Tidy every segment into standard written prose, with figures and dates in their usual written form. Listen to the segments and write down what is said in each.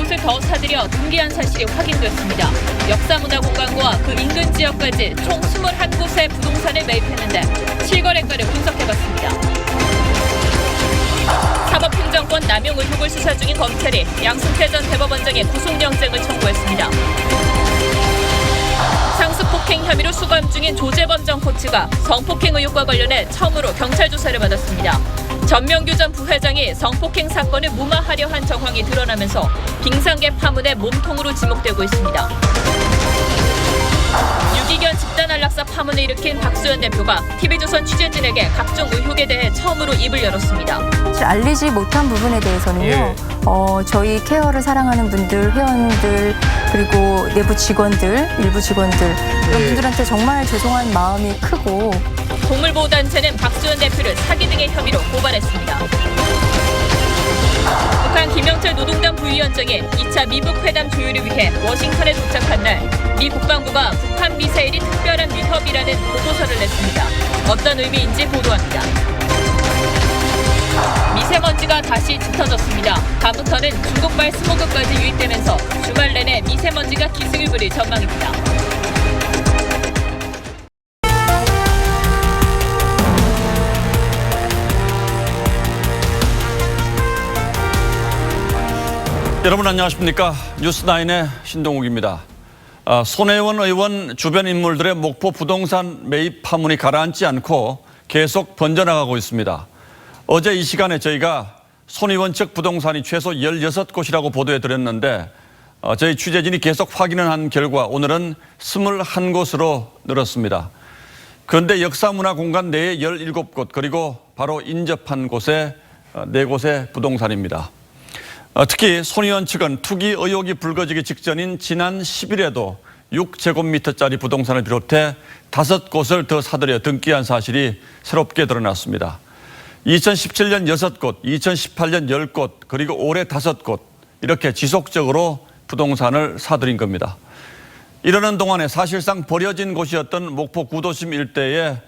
곳을 더 사들여 등기한 사실이 확인됐습니다. 역사문화공간과 그 인근 지역까지 총 21곳의 부동산을 매입했는데 실거래가를 분석해봤습니다. 사법행정권 남용 의혹을 수사 중인 검찰이 양승태 전 대법원장의 구속영장을 청구했습니다. 상습폭행 혐의로 수감 중인 조재범 전 코치가 성폭행 의혹과 관련해 처음으로 경찰 조사를 받았습니다. 전명규 전 부회장이 성폭행 사건을 무마하려 한 정황이 드러나면서 빙상계 파문의 몸통으로 지목되고 있습니다. 유기견 집단 안락사 파문을 일으킨 박수현 대표가 TV조선 취재진에게 각종 의혹에 대해 처음으로 입을 열었습니다. 알리지 못한 부분에 대해서는요. 저희 케어를 사랑하는 분들, 회원들, 그리고 내부 직원들, 일부 직원들 이런 분들한테 정말 죄송한 마음이 크고 동물보호단체는 박수현 대표를 사기 등의 혐의로 고발했습니다. 북한 김영철 노동당 부위원장이 2차 미북 회담 조율을 위해 워싱턴에 도착한 날 미 국방부가 북한 미사일이 특별한 위협이라는 보고서를 냈습니다. 어떤 의미인지 보도합니다. 미세먼지가 다시 짙어졌습니다. 다음부터는 중국발 스모그까지 유입되면서 주말 내내 미세먼지가 기승을 부릴 전망입니다. 여러분 안녕하십니까? 뉴스9의 신동욱입니다. 손혜원 의원 주변 인물들의 목포 부동산 매입 파문이 가라앉지 않고 계속 번져나가고 있습니다. 어제 이 시간에 저희가 손 의원 측 부동산이 최소 16곳이라고 보도해드렸는데 저희 취재진이 계속 확인을 한 결과 오늘은 21곳으로 늘었습니다. 그런데 역사문화공간 내에 17곳 그리고 바로 인접한 곳에 4곳의 부동산입니다. 특히 손 의원 측은 투기 의혹이 불거지기 직전인 지난 10일에도 6제곱미터짜리 부동산을 비롯해 5곳을 더 사들여 등기한 사실이 새롭게 드러났습니다. 2017년 6곳, 2018년 10곳, 그리고 올해 5곳 이렇게 지속적으로 부동산을 사들인 겁니다. 이러는 동안에 사실상 버려진 곳이었던 목포 구도심 일대의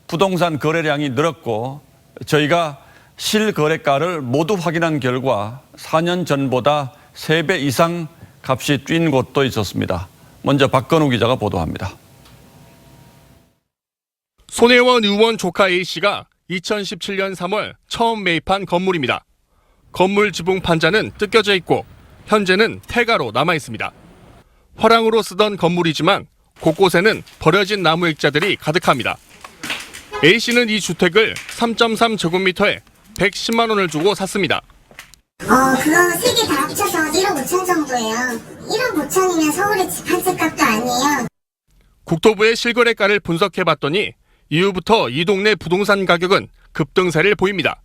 부동산 거래량이 늘었고 저희가 실거래가를 모두 확인한 결과 4년 전보다 3배 이상 값이 뛴 곳도 있었습니다. 먼저 박건우 기자가 보도합니다. 손혜원 의원 조카 A씨가 2017년 3월 처음 매입한 건물입니다. 건물 지붕 판자는 뜯겨져 있고 현재는 폐가로 남아 있습니다. 화랑으로 쓰던 건물이지만 곳곳에는 버려진 나무 액자들이 가득합니다. A씨는 이 주택을 3.3제곱미터에 110만 원을 주고 샀습니다. 그거 3개 다 합쳐서 1억 5천 정도예요. 1억 5천이면 서울의 집 한 채 값도 아니에요. 국토부의 실거래가를 분석해봤더니 이후부터 이 동네 부동산 가격은 급등세를 보입니다.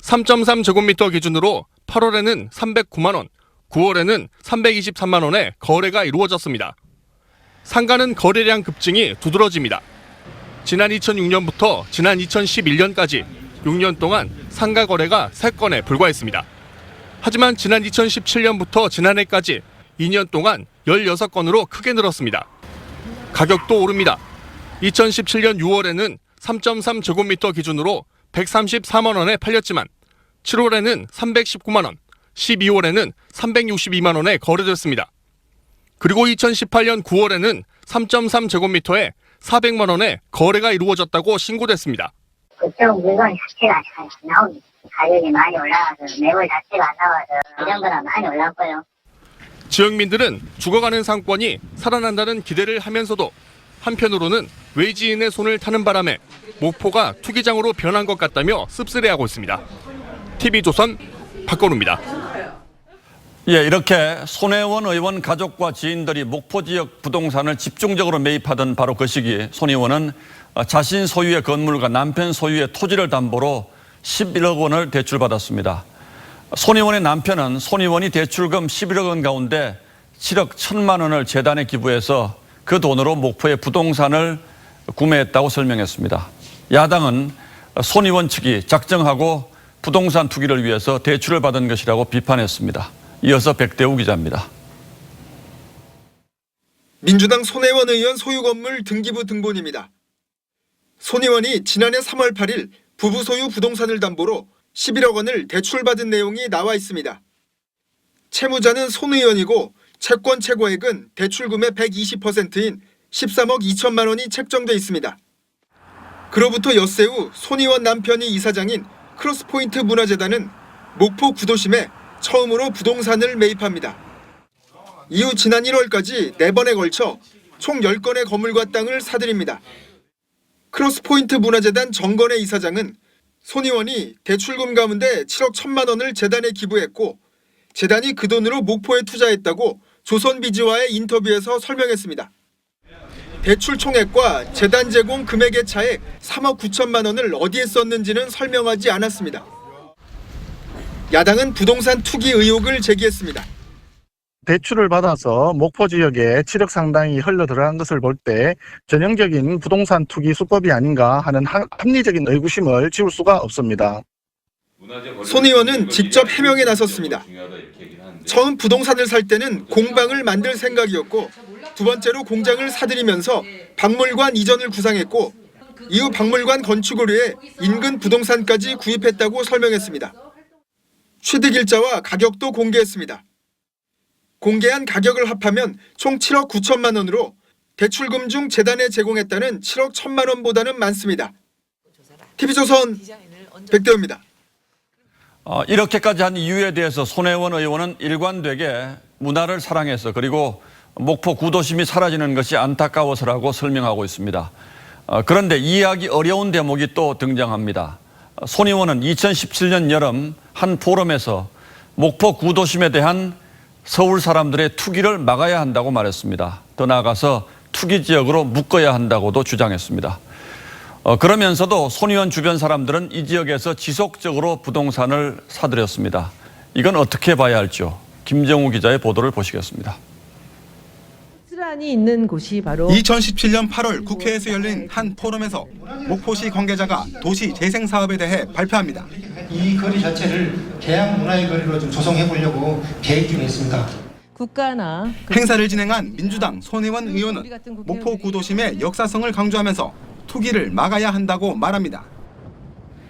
3.3제곱미터 기준으로 8월에는 309만 원, 9월에는 323만 원의 거래가 이루어졌습니다. 상가는 거래량 급증이 두드러집니다. 지난 2006년부터 지난 2011년까지 6년 동안 상가 거래가 3건에 불과했습니다. 하지만 지난 2017년부터 지난해까지 2년 동안 16건으로 크게 늘었습니다. 가격도 오릅니다. 2017년 6월에는 3.3제곱미터 기준으로 134만 원에 팔렸지만 7월에는 319만 원, 12월에는 362만 원에 거래됐습니다. 그리고 2018년 9월에는 3.3제곱미터에 400만 원에 거래가 이루어졌다고 신고됐습니다. 그쪽 물건 자체가 잘 나옵니다. 가격이 많이 올라가서 매물 자체가 안 나와서 이 정도나 많이 올랐고요. 지역민들은 죽어가는 상권이 살아난다는 기대를 하면서도 한편으로는 외지인의 손을 타는 바람에 목포가 투기장으로 변한 것 같다며 씁쓸해하고 있습니다. TV조선 박건우입니다. 이렇게 손혜원 의원 가족과 지인들이 목포 지역 부동산을 집중적으로 매입하던 바로 그 시기 손 의원은 자신 소유의 건물과 남편 소유의 토지를 담보로 11억 원을 대출받았습니다. 손 의원의 남편은 손 의원이 대출금 11억 원 가운데 7억 1천만 원을 재단에 기부해서 그 돈으로 목포의 부동산을 구매했다고 설명했습니다. 야당은 손 의원 측이 작정하고 부동산 투기를 위해서 대출을 받은 것이라고 비판했습니다. 이어서 백대우 기자입니다. 민주당 손혜원 의원 소유 건물 등기부 등본입니다. 손 의원이 지난해 3월 8일 부부 소유 부동산을 담보로 11억 원을 대출받은 내용이 나와 있습니다. 채무자는 손 의원이고 채권 최고액은 대출금의 120%인 13억 2천만 원이 책정돼 있습니다. 그로부터 엿새 후 손 의원 남편이 이사장인 크로스포인트 문화재단은 목포 구도심에 처음으로 부동산을 매입합니다. 이후 지난 1월까지 4번에 걸쳐 총 10건의 건물과 땅을 사들입니다. 크로스포인트 문화재단 정건혜 이사장은 손 의원이 대출금 가운데 7억 1천만 원을 재단에 기부했고 재단이 그 돈으로 목포에 투자했다고 조선비즈와의 인터뷰에서 설명했습니다. 대출 총액과 재단 제공 금액의 차액 3억 9천만 원을 어디에 썼는지는 설명하지 않았습니다. 야당은 부동산 투기 의혹을 제기했습니다. 대출을 받아서 목포 지역에 7억 상당이 흘러 들어간 것을 볼 때 전형적인 부동산 투기 수법이 아닌가 하는 합리적인 의구심을 지울 수가 없습니다. 손 의원은 직접 해명에 나섰습니다. 처음 부동산을 살 때는 공방을 만들 생각이었고 두 번째로 공장을 사들이면서 박물관 이전을 구상했고 이후 박물관 건축을 위해 인근 부동산까지 구입했다고 설명했습니다. 취득일자와 가격도 공개했습니다. 공개한 가격을 합하면 총 7억 9천만 원으로 대출금 중 재단에 제공했다는 7억 1천만 원보다는 많습니다. TV조선 백대호입니다. 이렇게까지 한 이유에 대해서 손혜원 의원은 일관되게 문화를 사랑해서 그리고 목포 구도심이 사라지는 것이 안타까워서라고 설명하고 있습니다. 그런데 이해하기 어려운 대목이 또 등장합니다. 손 의원은 2017년 여름 한 포럼에서 목포 구도심에 대한 서울 사람들의 투기를 막아야 한다고 말했습니다. 더 나아가서 투기 지역으로 묶어야 한다고도 주장했습니다. 그러면서도 손 의원 주변 사람들은 이 지역에서 지속적으로 부동산을 사들였습니다. 이건 어떻게 봐야 할지요? 김정우 기자의 보도를 보시겠습니다. 이 있는 곳이 바로 2017년 8월 국회에서 열린 한 포럼에서 목포시 관계자가 도시 재생 사업에 대해 발표합니다. 이 거리 자체를 계양 문화의 거리로 좀 조성해 보려고 계획 중에 있습니다. 국가나 행사를 진행한 민주당 손혜원 의원은 목포 구도심의 역사성을 강조하면서 투기를 막아야 한다고 말합니다.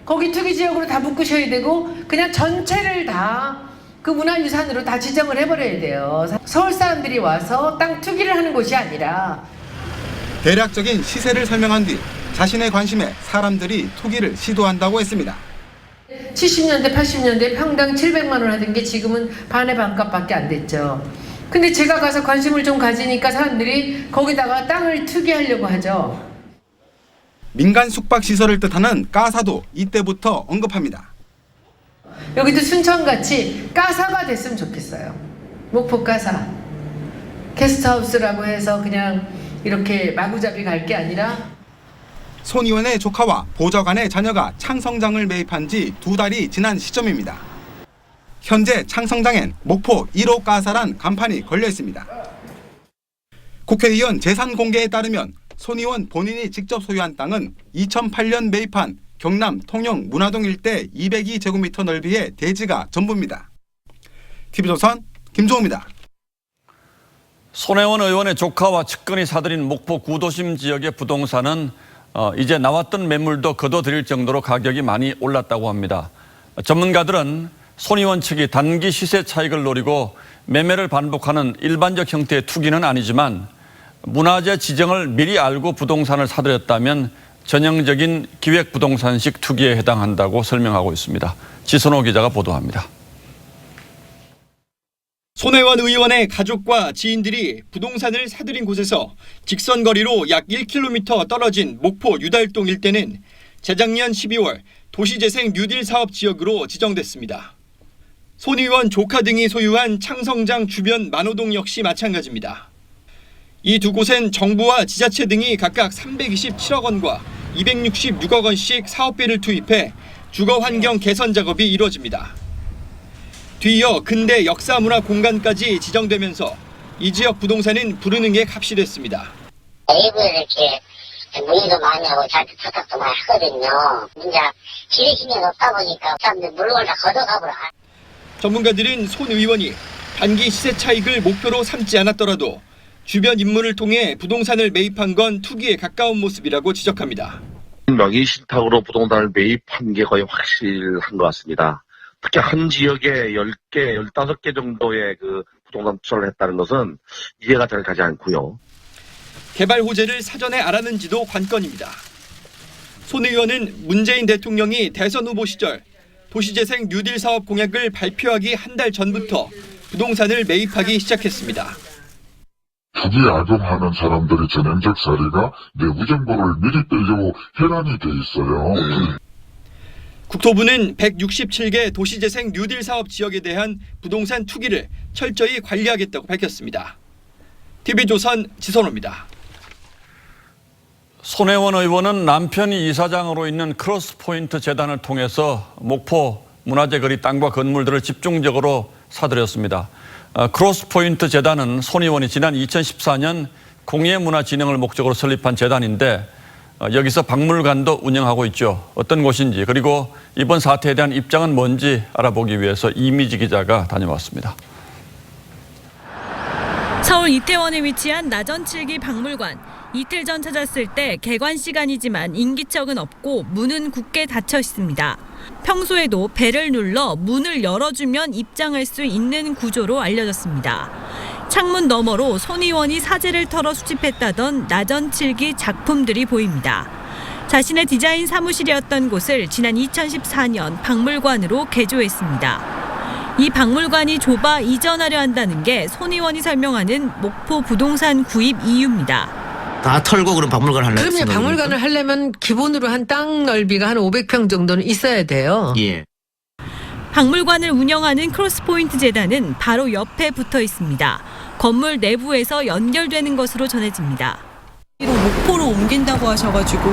거기 투기 지역으로 다 묶으셔야 되고 그냥 전체를 다 그 문화유산으로 다 지정을 해버려야 돼요. 서울 사람들이 와서 땅 투기를 하는 곳이 아니라 대략적인 시세를 설명한 뒤 자신의 관심에 사람들이 투기를 시도한다고 했습니다. 70년대, 80년대 평당 700만 원 하던 게 지금은 반의 반값밖에 안 됐죠. 근데 제가 가서 관심을 좀 가지니까 사람들이 거기다가 땅을 투기하려고 하죠. 민간 숙박시설을 뜻하는 까사도 이때부터 언급합니다. 여기도 순천같이 까사가 됐으면 좋겠어요. 목포 까사. 게스트하우스라고 해서 그냥 이렇게 마구잡이 갈 게 아니라 손 의원의 조카와 보좌관의 자녀가 창성장을 매입한 지 2달이 지난 시점입니다. 현재 창성장엔 목포 1호 까사란 간판이 걸려 있습니다. 국회의원 재산 공개에 따르면 손 의원 본인이 직접 소유한 땅은 2008년 매입한 경남 통영 문화동 일대 202제곱미터 넓이의 대지가 전부입니다. TV조선 김종우입니다. 손혜원 의원의 조카와 측근이 사들인 목포 구도심 지역의 부동산은 이제 나왔던 매물도 거둬들일 정도로 가격이 많이 올랐다고 합니다. 전문가들은 손 의원 측이 단기 시세 차익을 노리고 매매를 반복하는 일반적 형태의 투기는 아니지만 문화재 지정을 미리 알고 부동산을 사들였다면 전형적인 기획부동산식 투기에 해당한다고 설명하고 있습니다. 지선호 기자가 보도합니다. 손혜원 의원의 가족과 지인들이 부동산을 사들인 곳에서 직선거리로 약 1km 떨어진 목포 유달동 일대는 재작년 12월 도시재생 뉴딜 사업 지역으로 지정됐습니다. 손 의원 조카 등이 소유한 창성장 주변 만호동 역시 마찬가지입니다. 이 두 곳엔 정부와 지자체 등이 각각 327억 원과 266억 원씩 사업비를 투입해 주거환경 개선 작업이 이루어집니다. 뒤이어 근대 역사문화 공간까지 지정되면서 이 지역 부동산은 부르는 게 값이 됐습니다. 내부에 이렇게 문의도 많이 하고 자기 부탁도 많이 하거든요. 문제가 지리심이 없다 보니까 사람들 물건을 다 걷어가버려. 전문가들은 손 의원이 단기 시세 차익을 목표로 삼지 않았더라도 주변 인물을 통해 부동산을 매입한 건 투기에 가까운 모습이라고 지적합니다. 명의 신탁으로 부동산을 매입한 게 거의 확실한 것 같습니다. 특히 한 지역에 10개, 15개 정도의 그 부동산 투자를 했다는 것은 이해가 잘 가지 않고요. 개발 호재를 사전에 알았는지도 관건입니다. 손 의원은 문재인 대통령이 대선 후보 시절 도시재생 뉴딜 사업 공약을 발표하기 한 달 전부터 부동산을 매입하기 시작했습니다. 투기에 악용하는 사람들의 전형적 사례가 내부 정보를 미리 빼려고 혈안이 돼 있어요. 국토부는 167개 도시재생 뉴딜 사업 지역에 대한 부동산 투기를 철저히 관리하겠다고 밝혔습니다. TV조선 지선호입니다. 손혜원 의원은 남편이 이사장으로 있는 크로스포인트 재단을 통해서 목포 문화재 거리 땅과 건물들을 집중적으로 사들였습니다. 크로스포인트 재단은 손 의원이 지난 2014년 공예문화진흥을 목적으로 설립한 재단인데 여기서 박물관도 운영하고 있죠. 어떤 곳인지 그리고 이번 사태에 대한 입장은 뭔지 알아보기 위해서 이미지 기자가 다녀왔습니다. 서울 이태원에 위치한 나전칠기 박물관. 이틀 전 찾았을 때 개관 시간이지만 인기척은 없고 문은 굳게 닫혀 있습니다. 평소에도 벨을 눌러 문을 열어주면 입장할 수 있는 구조로 알려졌습니다. 창문 너머로 손 의원이 사재를 털어 수집했다던 나전칠기 작품들이 보입니다. 자신의 디자인 사무실이었던 곳을 지난 2014년 박물관으로 개조했습니다. 이 박물관이 좁아 이전하려 한다는 게 손 의원이 설명하는 목포 부동산 구입 이유입니다. 다 털고 그럼 박물관 하려면 그럼요. 박물관을 하려면 기본으로 한 땅 넓이가 한 500평 정도는 있어야 돼요. 예. 박물관을 운영하는 크로스포인트 재단은 바로 옆에 붙어 있습니다. 건물 내부에서 연결되는 것으로 전해집니다. 목포로 옮긴다고 하셔가지고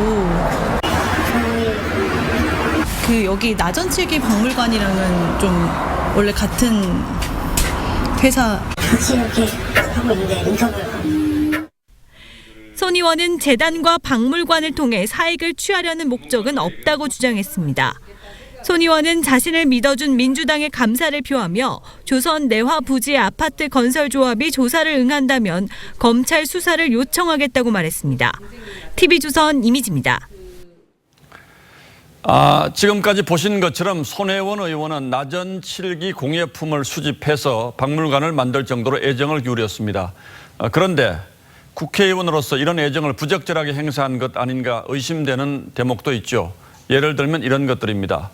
여기 나전칠기 박물관이랑은 좀 원래 같은 회사 같이 이렇게 하고 있는데 인터뷰를 손 의원은 재단과 박물관을 통해 사익을 취하려는 목적은 없다고 주장했습니다. 손 의원은 자신을 믿어준 민주당에 감사를 표하며 조선 내화 부지 아파트 건설 조합이 조사를 응한다면 검찰 수사를 요청하겠다고 말했습니다. TV조선 이미지입니다. 지금까지 보신 것처럼 손혜원 의원은 나전칠기 공예품을 수집해서 박물관을 만들 정도로 애정을 기울였습니다. 그런데 국회의원으로서 이런 애정을 부적절하게 행사한 것 아닌가 의심되는 대목도 있죠. 예를 들면 이런 것들입니다.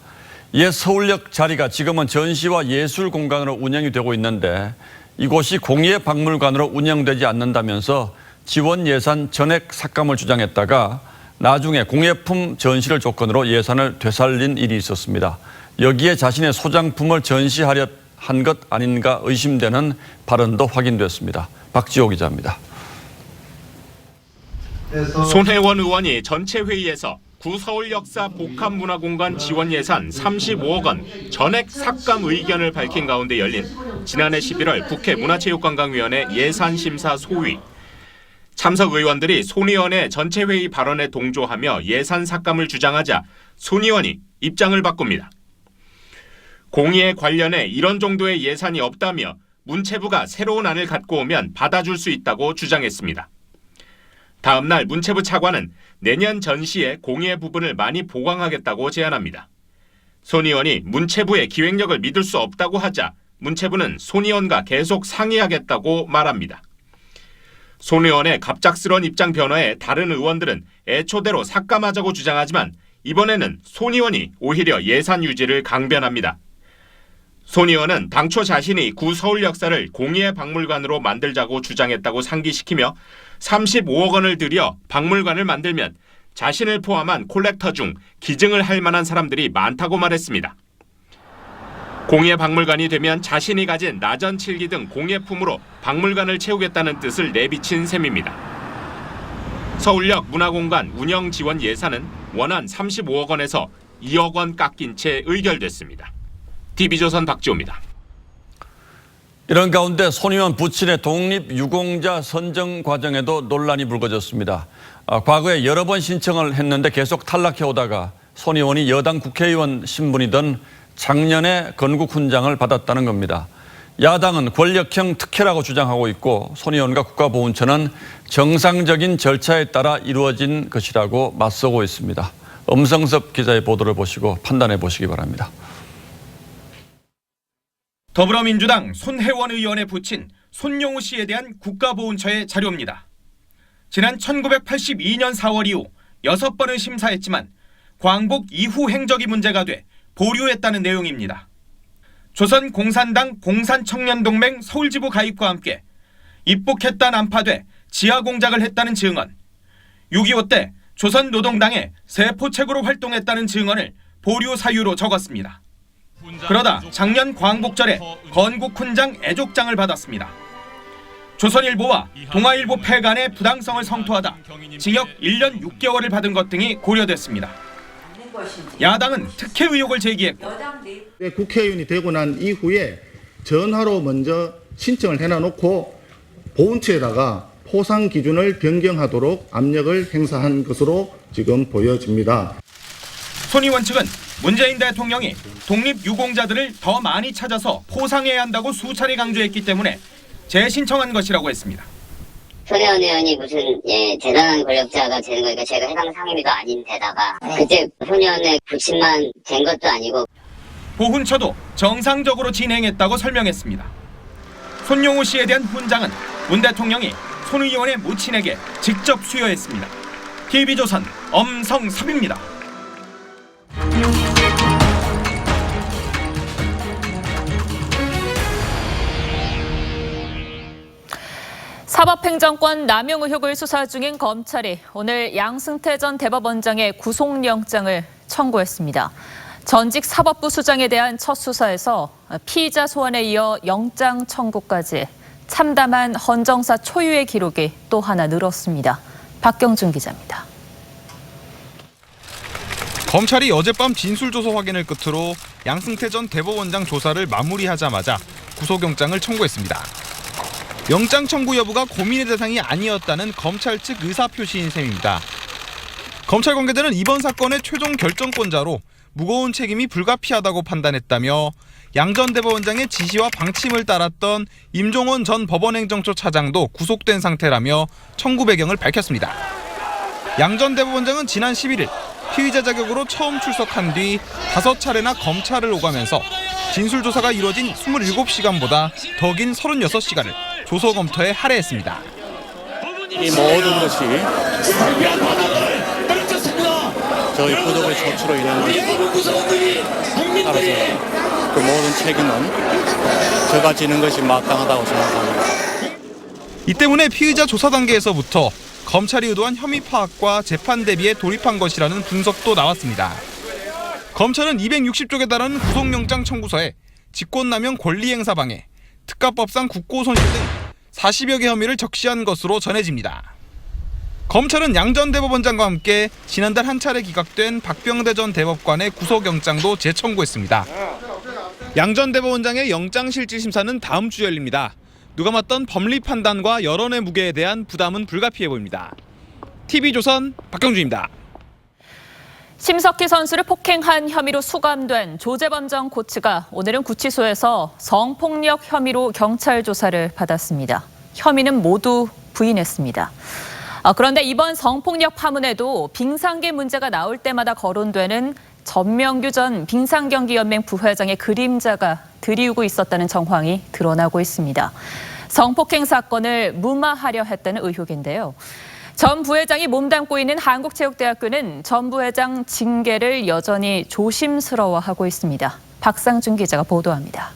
옛 서울역 자리가 지금은 전시와 예술 공간으로 운영이 되고 있는데 이곳이 공예박물관으로 운영되지 않는다면서 지원 예산 전액 삭감을 주장했다가 나중에 공예품 전시를 조건으로 예산을 되살린 일이 있었습니다. 여기에 자신의 소장품을 전시하려 한 것 아닌가 의심되는 발언도 확인됐습니다. 박지호 기자입니다. 손혜원 의원이 전체 회의에서 구서울역사 복합문화공간 지원 예산 35억 원 전액 삭감 의견을 밝힌 가운데 열린 지난해 11월 국회 문화체육관광위원회 예산심사 소위. 참석 의원들이 손 의원의 전체 회의 발언에 동조하며 예산 삭감을 주장하자 손 의원이 입장을 바꿉니다. 공예 관련해 이런 정도의 예산이 없다며 문체부가 새로운 안을 갖고 오면 받아줄 수 있다고 주장했습니다. 다음 날 문체부 차관은 내년 전시에 공예 부분을 많이 보강하겠다고 제안합니다. 손 의원이 문체부의 기획력을 믿을 수 없다고 하자 문체부는 손 의원과 계속 상의하겠다고 말합니다. 손 의원의 갑작스런 입장 변화에 다른 의원들은 애초대로 삭감하자고 주장하지만 이번에는 손 의원이 오히려 예산 유지를 강변합니다. 손 의원은 당초 자신이 구서울역사를 공예박물관으로 만들자고 주장했다고 상기시키며 35억 원을 들여 박물관을 만들면 자신을 포함한 콜렉터 중 기증을 할 만한 사람들이 많다고 말했습니다. 공예박물관이 되면 자신이 가진 나전칠기 등 공예품으로 박물관을 채우겠다는 뜻을 내비친 셈입니다. 서울역 문화공간 운영 지원 예산은 원안 35억 원에서 2억 원 깎인 채 의결됐습니다. TV조선 박지호입니다. 이런 가운데 손 의원 부친의 독립유공자 선정 과정에도 논란이 불거졌습니다. 과거에 여러 번 신청을 했는데 계속 탈락해오다가 손 의원이 여당 국회의원 신분이던 작년에 건국훈장을 받았다는 겁니다. 야당은 권력형 특혜라고 주장하고 있고 손 의원과 국가보훈처는 정상적인 절차에 따라 이루어진 것이라고 맞서고 있습니다. 엄성섭 기자의 보도를 보시고 판단해 보시기 바랍니다. 더불어민주당 손혜원 의원에 붙인 손용우 씨에 대한 국가보훈처의 자료입니다. 지난 1982년 4월 이후 6번을 심사했지만 광복 이후 행적이 문제가 돼 보류했다는 내용입니다. 조선공산당 공산청년동맹 서울지부 가입과 함께 입북했다 난파돼 지하공작을 했다는 증언, 6.25 때 조선노동당의 세포책으로 활동했다는 증언을 보류 사유로 적었습니다. 그러다 작년 광복절에 건국훈장 애족장을 받았습니다. 조선일보와 동아일보 폐간의 부당성을 성토하다 징역 1년 6개월을 받은 것 등이 고려됐습니다. 야당은 특혜 의혹을 제기했고 국회의원이 되고 난 이후에 전화로 먼저 신청을 해놔놓고 보훈처에다가 포상 기준을 변경하도록 압력을 행사한 것으로 지금 보여집니다. 손 의원 측은 문재인 대통령이 독립유공자들을 더 많이 찾아서 포상해야 한다고 수차례 강조했기 때문에 재신청한 것이라고 했습니다. 손혜원 의원이 무슨 대단한 권력자가 되는 거니까 제가 해당 상임위도 아닌 데다가 그때 손 의원의 부친만 된 것도 아니고 보훈처도 정상적으로 진행했다고 설명했습니다. 손용우 씨에 대한 훈장은 문 대통령이 손 의원의 모친에게 직접 수여했습니다. TV조선 엄성섭입니다. 사법행정권 남용 의혹을 수사 중인 검찰이 오늘 양승태 전 대법원장의 구속영장을 청구했습니다. 전직 사법부 수장에 대한 첫 수사에서 피의자 소환에 이어 영장 청구까지 참담한 헌정사 초유의 기록이 또 하나 늘었습니다. 박경준 기자입니다. 검찰이 어젯밤 진술조서 확인을 끝으로 양승태 전 대법원장 조사를 마무리하자마자 구속영장을 청구했습니다. 영장 청구 여부가 고민의 대상이 아니었다는 검찰 측 의사표시인 셈입니다. 검찰 관계자는 이번 사건의 최종 결정권자로 무거운 책임이 불가피하다고 판단했다며 양 전 대법원장의 지시와 방침을 따랐던 임종원 전 법원행정처 차장도 구속된 상태라며 청구 배경을 밝혔습니다. 양 전 대법원장은 지난 11일 피의자 자격으로 처음 출석한 뒤 5차례나 검찰을 오가면서 진술조사가 이루어진 27시간보다 더 긴 36시간을 조서 검토에 할애했습니다. 이 모든 것이 저희 부족의 조치로 인한 것이 따라서 그 모든 책임은 제가 지는 것이 마땅하다고 생각합니다. 이 때문에 피의자 조사 단계에서부터 검찰이 의도한 혐의 파악과 재판 대비에 돌입한 것이라는 분석도 나왔습니다. 검찰은 260쪽에 달하는 구속영장 청구서에 직권남용 권리행사방해, 특가법상 국고손실 등 40여 개 혐의를 적시한 것으로 전해집니다. 검찰은 양 전 대법원장과 함께 지난달 한 차례 기각된 박병대 전 대법관의 구속영장도 재청구했습니다. 양 전 대법원장의 영장실질심사는 다음 주 열립니다. 누가 맡던 법리 판단과 여론의 무게에 대한 부담은 불가피해 보입니다. TV조선 박경준입니다. 심석희 선수를 폭행한 혐의로 수감된 조재범 전 코치가 오늘은 구치소에서 성폭력 혐의로 경찰 조사를 받았습니다. 혐의는 모두 부인했습니다. 그런데 이번 성폭력 파문에도 빙상계 문제가 나올 때마다 거론되는 전명규 전 빙상경기연맹 부회장의 그림자가 드리우고 있었다는 정황이 드러나고 있습니다. 성폭행 사건을 무마하려 했다는 의혹인데요. 전 부회장이 몸담고 있는 한국체육대학교는 전 부회장 징계를 여전히 조심스러워하고 있습니다. 박상준 기자가 보도합니다.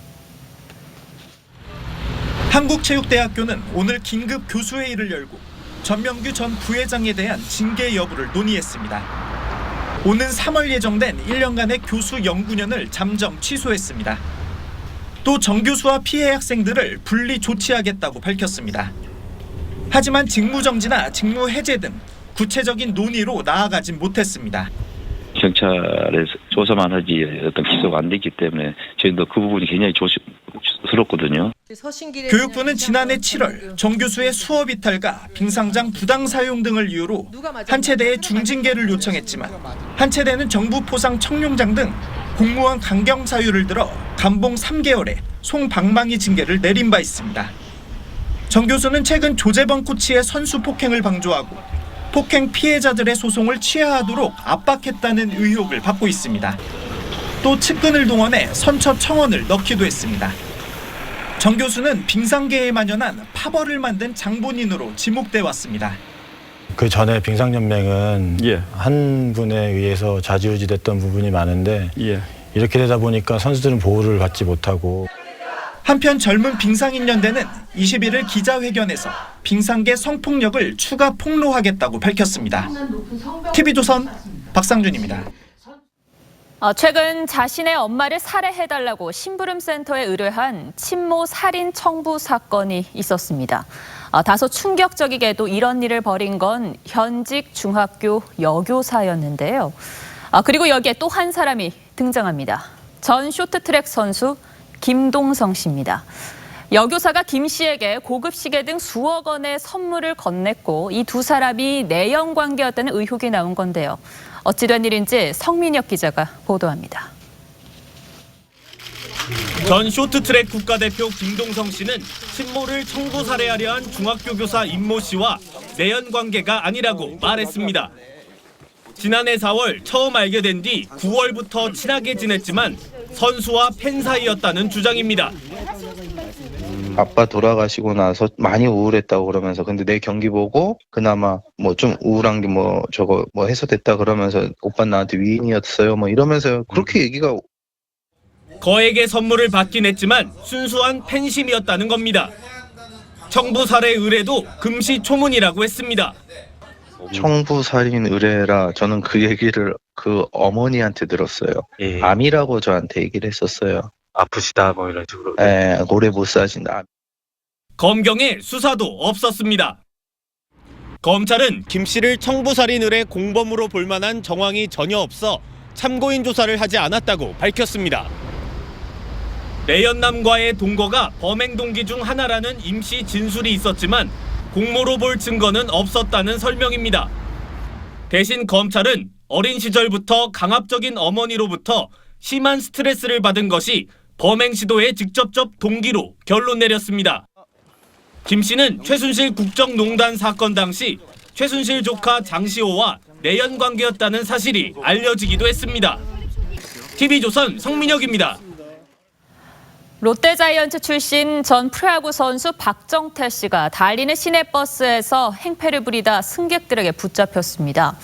한국체육대학교는 오늘 긴급 교수회의를 열고 전명규 전 부회장에 대한 징계 여부를 논의했습니다. 오는 3월 예정된 1년간의 교수 연구년을 잠정 취소했습니다. 또 정 교수와 피해 학생들을 분리 조치하겠다고 밝혔습니다. 하지만 직무정지나 직무해제 등 구체적인 논의로 나아가진 못했습니다. 경찰에 조사만 하지 어떤 기소가 안 됐기 때문에 저희도 그 부분이 굉장히 조심스럽거든요. 교육부는 지난해 7월 정 교수의 수업 이탈과 빙상장 부당 사용 등을 이유로 한 체대에 중징계를 요청했지만 한 체대는 정부 포상 청룡장 등 공무원 강경 사유를 들어 감봉 3개월에 송방망이 징계를 내린 바 있습니다. 정 교수는 최근 조재범 코치의 선수 폭행을 방조하고 폭행 피해자들의 소송을 취하하도록 압박했다는 의혹을 받고 있습니다. 또 측근을 동원해 선처 청원을 넣기도 했습니다. 정 교수는 빙상계에 만연한 파벌을 만든 장본인으로 지목돼 왔습니다. 그 전에 빙상연맹은 한 분에 의해서 좌지우지됐던 부분이 많은데 이렇게 되다 보니까 선수들은 보호를 받지 못하고. 한편 젊은 빙상인연대는 21일 기자회견에서 빙상계 성폭력을 추가 폭로하겠다고 밝혔습니다. TV조선 박상준입니다. 최근 자신의 엄마를 살해해달라고 심부름센터에 의뢰한 친모 살인 청부 사건이 있었습니다. 다소 충격적이게도 이런 일을 벌인 건 현직 중학교 여교사였는데요. 그리고 여기에 또 한 사람이 등장합니다. 전 쇼트트랙 선수 김동성 씨입니다. 여교사가 김 씨에게 고급 시계 등 수억 원의 선물을 건넸고 이 두 사람이 내연 관계였다는 의혹이 나온 건데요. 어찌된 일인지 성민혁 기자가 보도합니다. 전 쇼트트랙 국가대표 김동성 씨는 친모를 청부 살해하려 한 중학교 교사 임모 씨와 내연 관계가 아니라고 말했습니다. 지난해 4월 처음 알게 된 뒤 9월부터 친하게 지냈지만 선수와 팬 사이였다는 주장입니다. 아빠 돌아가시고 나서 많이 우울했다고 그러면서 근데 내 경기 보고 그나마 뭐 좀 우울한 게 뭐 저거 뭐 해소됐다 그러면서 오빠 나한테 위인이었어요 뭐 이러면서 그렇게 얘기가. 거액의 선물을 받긴 했지만 순수한 팬심이었다는 겁니다. 청부 살해 의뢰도 금시초문이라고 했습니다. 청부 살인 의뢰라 저는 그 얘기를 그 어머니한테 들었어요. 암이라고 저한테 얘기를 했었어요. 아프시다 뭐 이런 식으로. 네, 오래 못 사신다. 검경에 수사도 없었습니다. 검찰은 김 씨를 청부살인 의뢰 공범으로 볼 만한 정황이 전혀 없어 참고인 조사를 하지 않았다고 밝혔습니다. 내연남과의 동거가 범행 동기 중 하나라는 임 씨 진술이 있었지만 공모로 볼 증거는 없었다는 설명입니다. 대신 검찰은 어린 시절부터 강압적인 어머니로부터 심한 스트레스를 받은 것이 범행 시도의 직접적 동기로 결론 내렸습니다. 김 씨는 최순실 국정농단 사건 당시 최순실 조카 장시호와 내연 관계였다는 사실이 알려지기도 했습니다. TV조선 성민혁입니다. 롯데자이언츠 출신 전 프로야구 선수 박정태 씨가 달리는 시내버스에서 행패를 부리다 승객들에게 붙잡혔습니다.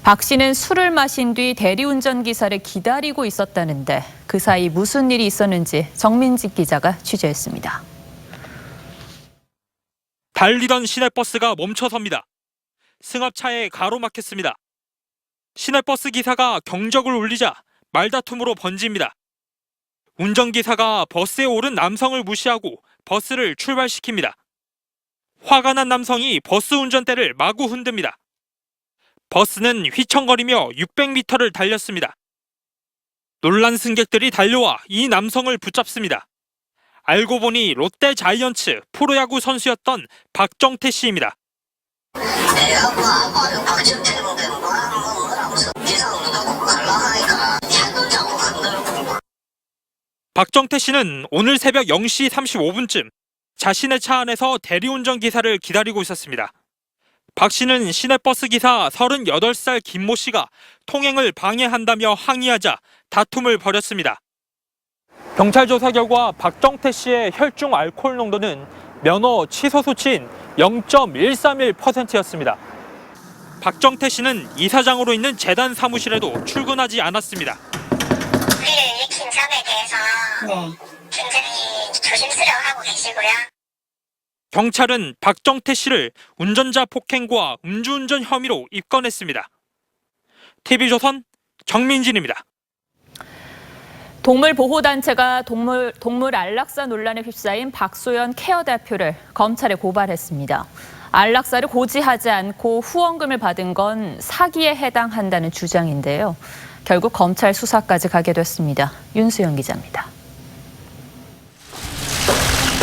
박 씨는 술을 마신 뒤 대리운전 기사를 기다리고 있었다는데 그 사이 무슨 일이 있었는지 정민직 기자가 취재했습니다. 달리던 시내버스가 멈춰섭니다. 승합차에 가로막혔습니다. 시내버스 기사가 경적을 울리자 말다툼으로 번집니다. 운전기사가 버스에 오른 남성을 무시하고 버스를 출발시킵니다. 화가 난 남성이 버스 운전대를 마구 흔듭니다. 버스는 휘청거리며 600m를 달렸습니다. 놀란 승객들이 달려와 이 남성을 붙잡습니다. 알고 보니 롯데자이언츠 프로야구 선수였던 박정태 씨입니다. 내가 뭐 아빠는 박정태인데 뭐라고 기사 없는다고 갈라 하니까 차도 자꾸 흔들고. 박정태 씨는 오늘 새벽 0시 35분쯤 자신의 차 안에서 대리운전 기사를 기다리고 있었습니다. 박 씨는 시내버스 기사 38살 김모 씨가 통행을 방해한다며 항의하자 다툼을 벌였습니다. 경찰 조사 결과 박정태 씨의 혈중 알코올 농도는 면허 취소 수치인 0.131%였습니다. 박정태 씨는 이사장으로 있는 재단 사무실에도 출근하지 않았습니다. 우리를 일으킨 점에 대해서 굉장히 조심스러워하고 계시고요. 경찰은 박정태 씨를 운전자 폭행과 음주운전 혐의로 입건했습니다. TV조선 정민진입니다. 동물보호단체가 동물 안락사 논란에 휩싸인 박소연 케어 대표를 검찰에 고발했습니다. 안락사를 고지하지 않고 후원금을 받은 건 사기에 해당한다는 주장인데요. 결국 검찰 수사까지 가게 됐습니다. 윤수영 기자입니다.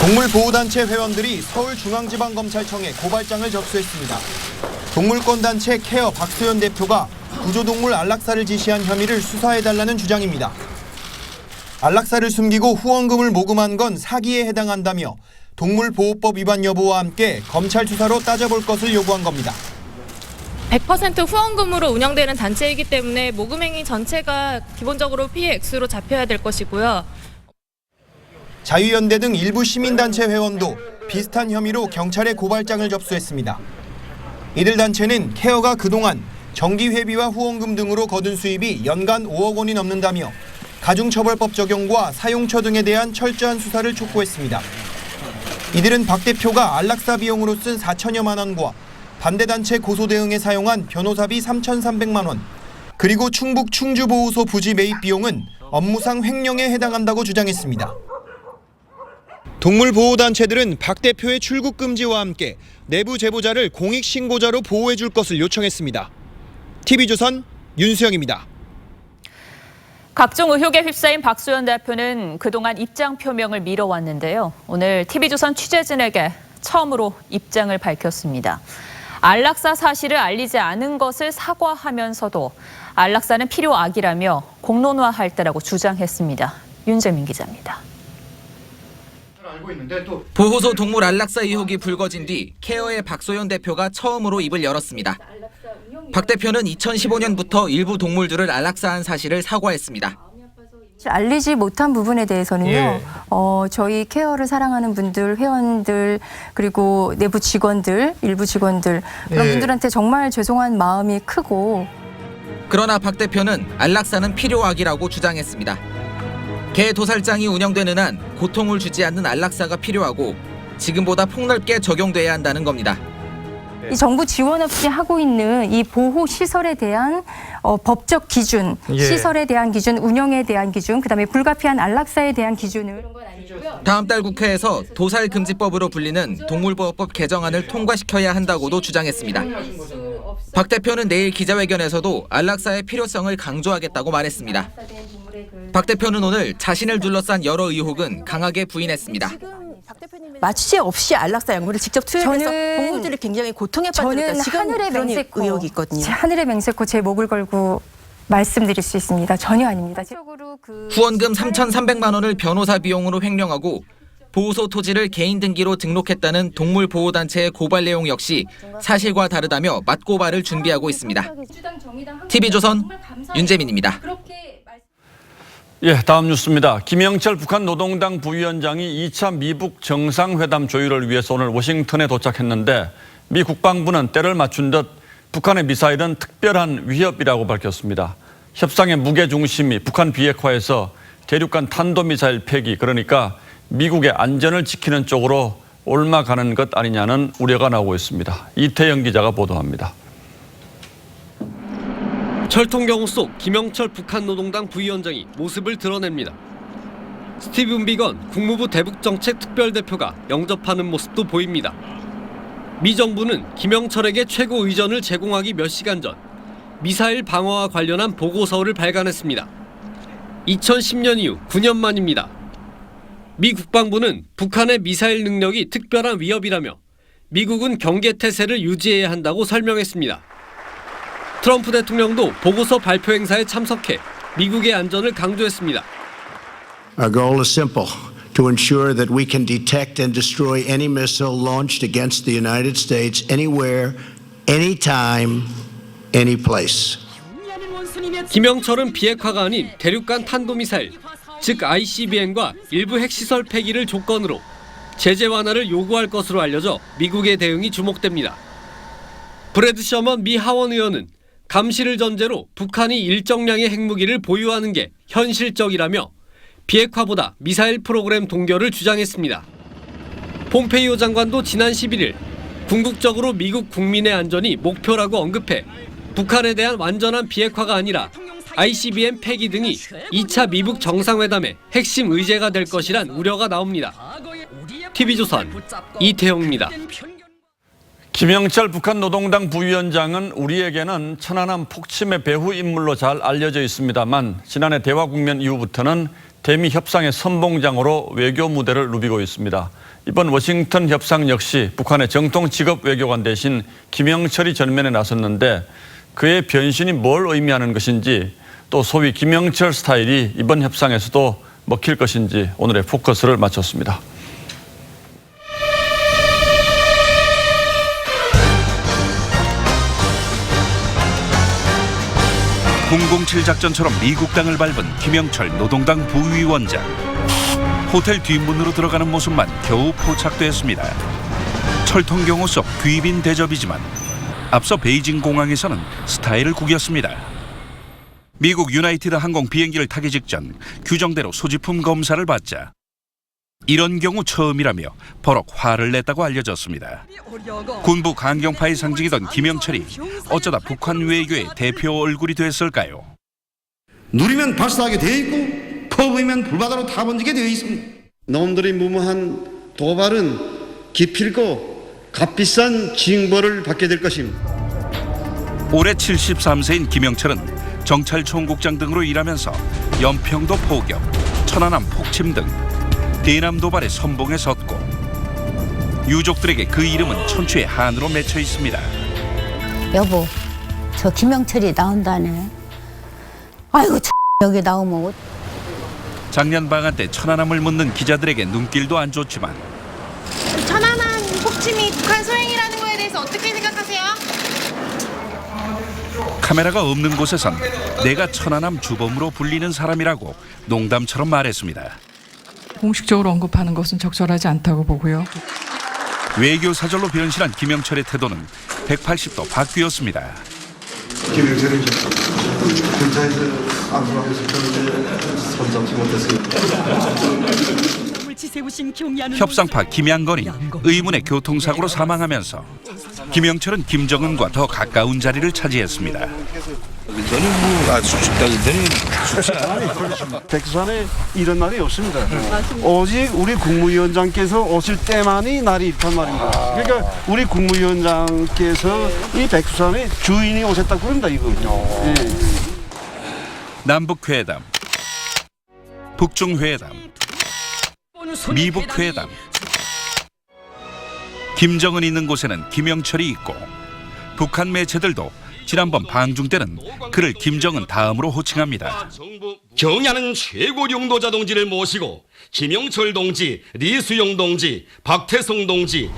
동물보호단체 회원들이 서울중앙지방검찰청에 고발장을 접수했습니다. 동물권단체 케어 박소연 대표가 구조동물 안락사를 지시한 혐의를 수사해달라는 주장입니다. 안락사를 숨기고 후원금을 모금한 건 사기에 해당한다며 동물보호법 위반 여부와 함께 검찰 수사로 따져볼 것을 요구한 겁니다. 100% 후원금으로 운영되는 단체이기 때문에 모금행위 전체가 기본적으로 피해 액수로 잡혀야 될 것이고요. 자유연대 등 일부 시민단체 회원도 비슷한 혐의로 경찰에 고발장을 접수했습니다. 이들 단체는 케어가 그동안 정기회비와 후원금 등으로 거둔 수입이 연간 5억 원이 넘는다며 가중처벌법 적용과 사용처 등에 대한 철저한 수사를 촉구했습니다. 이들은 박 대표가 안락사 비용으로 쓴 4천여만 원과 반대단체 고소 대응에 사용한 변호사비 3,300만 원, 그리고 충북 충주보호소 부지 매입 비용은 업무상 횡령에 해당한다고 주장했습니다. 동물보호단체들은 박 대표의 출국 금지와 함께 내부 제보자를 공익신고자로 보호해 줄 것을 요청했습니다. TV조선 윤수영입니다. 각종 의혹에 휩싸인 박수현 대표는 그동안 입장 표명을 미뤄왔는데요. 오늘 TV조선 취재진에게 처음으로 입장을 밝혔습니다. 안락사 사실을 알리지 않은 것을 사과하면서도 안락사는 필요악이라며 공론화할 때라고 주장했습니다. 윤재민 기자입니다. 보호소 동물 안락사 의혹이 불거진 뒤 케어의 박소연 대표가 처음으로 입을 열었습니다. 박 대표는 2015년부터 일부 동물들을 안락사한 사실을 사과했습니다. 알리지 못한 부분에 대해서는요. 저희 케어를 사랑하는 분들, 회원들, 그리고 내부 직원들, 일부 직원들 그런 분들한테 정말 죄송한 마음이 크고. 그러나 박 대표는 안락사는 필요악이라고 주장했습니다. 개 도살장이 운영되는 한 고통을 주지 않는 안락사가 필요하고 지금보다 폭넓게 적용돼야 한다는 겁니다. 이 정부 지원 없이 하고 있는 이 보호 시설에 대한 법적 기준, 시설에 대한 기준, 운영에 대한 기준, 그다음에 불가피한 안락사에 대한 기준을 다음 달 국회에서 도살금지법으로 불리는 동물보호법 개정안을 통과시켜야 한다고도 주장했습니다. 박 대표는 내일 기자회견에서도 안락사의 필요성을 강조하겠다고 말했습니다. 박 대표는 오늘 자신을 둘러싼 여러 의혹은 강하게 부인했습니다. 마취제 없이 안락사 약물을 직접 투여해서 동물들이 굉장히 고통에 빠졌다. 지금 하늘의 그런 맹세코, 의혹이 있거든요. 하늘의 맹세코 제 목을 걸고 말씀드릴 수 있습니다. 전혀 아닙니다. 후원금 3,300만 원을 변호사 비용으로 횡령하고 보호소 토지를 개인 등기로 등록했다는 동물보호단체의 고발 내용 역시 사실과 다르다며 맞고발을 준비하고 있습니다. TV조선 윤재민입니다. 예, 다음 뉴스입니다. 김영철 북한 노동당 부위원장이 2차 미북 정상회담 조율을 위해서 오늘 워싱턴에 도착했는데 미 국방부는 때를 맞춘 듯 북한의 미사일은 특별한 위협이라고 밝혔습니다. 협상의 무게중심이 북한 비핵화에서 대륙간 탄도미사일 폐기, 그러니까 미국의 안전을 지키는 쪽으로 옮아가는 것 아니냐는 우려가 나오고 있습니다. 이태영 기자가 보도합니다. 철통경호 속 김영철 북한 노동당 부위원장이 모습을 드러냅니다. 스티븐 비건 국무부 대북정책 특별대표가 영접하는 모습도 보입니다. 미 정부는 김영철에게 최고 의전을 제공하기 몇 시간 전 미사일 방어와 관련한 보고서를 발간했습니다. 2010년 이후 9년 만입니다. 미 국방부는 북한의 미사일 능력이 특별한 위협이라며 미국은 경계태세를 유지해야 한다고 설명했습니다. 트럼프 대통령도 보고서 발표 행사에 참석해 미국의 안전을 강조했습니다. Our goal is simple: to ensure that we can detect and destroy any missile launched against the United States anywhere, anytime, any place. 김영철은 비핵화가 아닌 대륙간 탄도미사일, 즉 ICBM과 일부 핵시설 폐기를 조건으로 제재 완화를 요구할 것으로 알려져 미국의 대응이 주목됩니다. 브래드 셔먼 미 하원 의원은 감시를 전제로 북한이 일정량의 핵무기를 보유하는 게 현실적이라며 비핵화보다 미사일 프로그램 동결을 주장했습니다. 폼페이오 장관도 지난 11일 궁극적으로 미국 국민의 안전이 목표라고 언급해 북한에 대한 완전한 비핵화가 아니라 ICBM 폐기 등이 2차 미북 정상회담의 핵심 의제가 될 것이란 우려가 나옵니다. TV조선 이태영입니다. 김영철 북한 노동당 부위원장은 우리에게는 천안함 폭침의 배후 인물로 잘 알려져 있습니다만 지난해 대화 국면 이후부터는 대미 협상의 선봉장으로 외교 무대를 누비고 있습니다. 이번 워싱턴 협상 역시 북한의 정통 직업 외교관 대신 김영철이 전면에 나섰는데 그의 변신이 뭘 의미하는 것인지 또 소위 김영철 스타일이 이번 협상에서도 먹힐 것인지 오늘의 포커스를 맞췄습니다. 007 작전처럼 미국 땅을 밟은 김영철 노동당 부위원장. 호텔 뒷문으로 들어가는 모습만 겨우 포착됐습니다. 철통 경호 속 귀빈 대접이지만 앞서 베이징 공항에서는 스타일을 구겼습니다. 미국 유나이티드 항공 비행기를 타기 직전 규정대로 소지품 검사를 받자 이런 경우 처음이라며 버럭 화를 냈다고 알려졌습니다. 군부 강경파의 상징이던 김영철이 어쩌다 북한 외교의 대표 얼굴이 됐을까요? 누리면 발사하게 되어 있고 퍼부으면 불바다로 타번지게 되어 있습니다. 놈들의 무모한 도발은 기필코 값비싼 징벌을 받게 될 것입니다. 올해 73세인 김영철은 정찰총국장 등으로 일하면서 연평도 포격, 천안함 폭침 등 대남 도발의 선봉에 섰고 유족들에게 그 이름은 천추의 한으로 맺혀 있습니다. 여보, 저 김영철이 나온다네. 아이고 여기 나오면 작년 방한 때 천안함을 묻는 기자들에게 눈길도 안 좋지만 천안함 폭침이 북한 소행이라는 거에 대해서 어떻게 생각하세요? 카메라가 없는 곳에선 내가 천안함 주범으로 불리는 사람이라고 농담처럼 말했습니다. 공식적으로 언급하는 것은 적절하지 않다고 보고요. 외교 사절로 변신한 김영철의 태도는 180도 바뀌었습니다. 김영철이 군사에서 안수하면서 손잡지 못했습니다. 협상파 김양건이 의문의 교통사고로 사망하면서 김영철은 김정은과 더 가까운 자리를 차지했습니다. 백두산에 이런 날이 없습니다. 오직 우리 국무위원장께서 오실 때만이 날이 있단 말입니다. 그러니까 우리 국무위원장께서 이 백두산의 주인이 오셨다고 그럽니다. 이거. 네. 남북회담, 북중회담, 미북회담. 김정은이 있는 곳에는 김영철이 있고 북한 매체들도 지난번 방중 때는 그를 김정은 다음으로 호칭합니다. 경야는 최고 용도자 동지를 모시고 김영철 동지, 리수용 동지, 박태성 동지.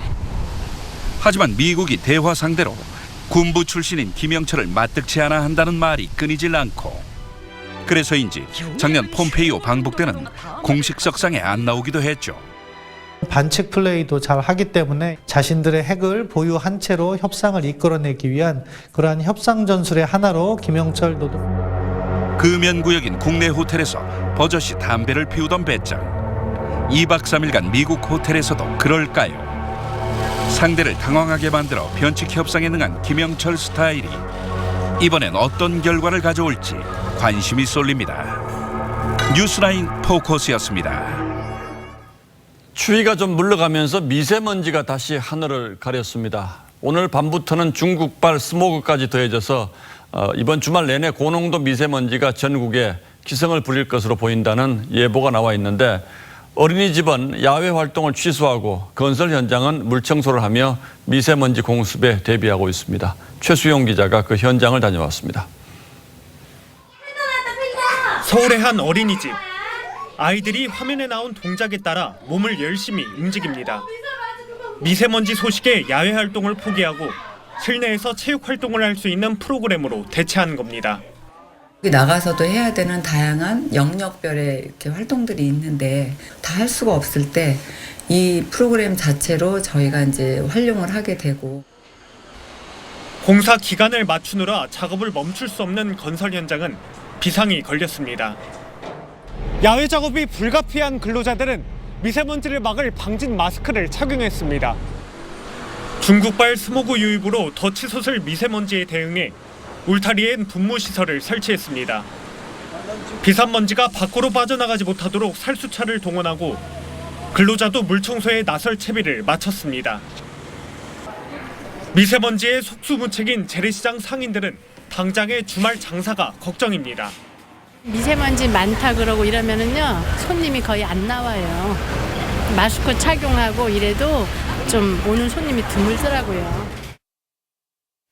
하지만 미국이 대화 상대로 군부 출신인 김영철을 맞득치 않아 한다는 말이 끊이질 않고 그래서인지 작년 폼페이오 방북 때는 공식 석상에 안 나오기도 했죠. 반칙 플레이도 잘 하기 때문에 자신들의 핵을 보유한 채로 협상을 이끌어내기 위한 그러한 협상 전술의 하나로 김영철 금연구역인 국내 호텔에서 버젓이 담배를 피우던 배짱. 2박 3일간 미국 호텔에서도 그럴까요? 상대를 당황하게 만들어 변칙 협상에 능한 김영철 스타일이 이번엔 어떤 결과를 가져올지 관심이 쏠립니다. 뉴스라인 포커스였습니다. 추위가 좀 물러가면서 미세먼지가 다시 하늘을 가렸습니다. 오늘 밤부터는 중국발 스모그까지 더해져서 이번 주말 내내 고농도 미세먼지가 전국에 기승을 부릴 것으로 보인다는 예보가 나와 있는데 어린이집은 야외 활동을 취소하고 건설 현장은 물청소를 하며 미세먼지 공습에 대비하고 있습니다. 최수용 기자가 그 현장을 다녀왔습니다. 서울의 한 어린이집. 아이들이 화면에 나온 동작에 따라 몸을 열심히 움직입니다. 미세먼지 소식에 야외 활동을 포기하고 실내에서 체육 활동을 할 수 있는 프로그램으로 대체한 겁니다. 나가서도 해야 되는 다양한 영역별의 이렇게 활동들이 있는데 다 할 수가 없을 때 이 프로그램 자체로 저희가 이제 활용을 하게 되고. 공사 기간을 맞추느라 작업을 멈출 수 없는 건설 현장은 비상이 걸렸습니다. 야외 작업이 불가피한 근로자들은 미세먼지를 막을 방진 마스크를 착용했습니다. 중국발 스모그 유입으로 더 치솟을 미세먼지에 대응해 울타리엔 분무시설을 설치했습니다. 비산먼지가 밖으로 빠져나가지 못하도록 살수차를 동원하고 근로자도 물청소에 나설 채비를 마쳤습니다. 미세먼지에 속수무책인 재래시장 상인들은 당장의 주말 장사가 걱정입니다. 미세먼지 많다 그러고 이러면은요 손님이 거의 안 나와요. 마스크 착용하고 이래도 좀 오는 손님이 드물더라고요.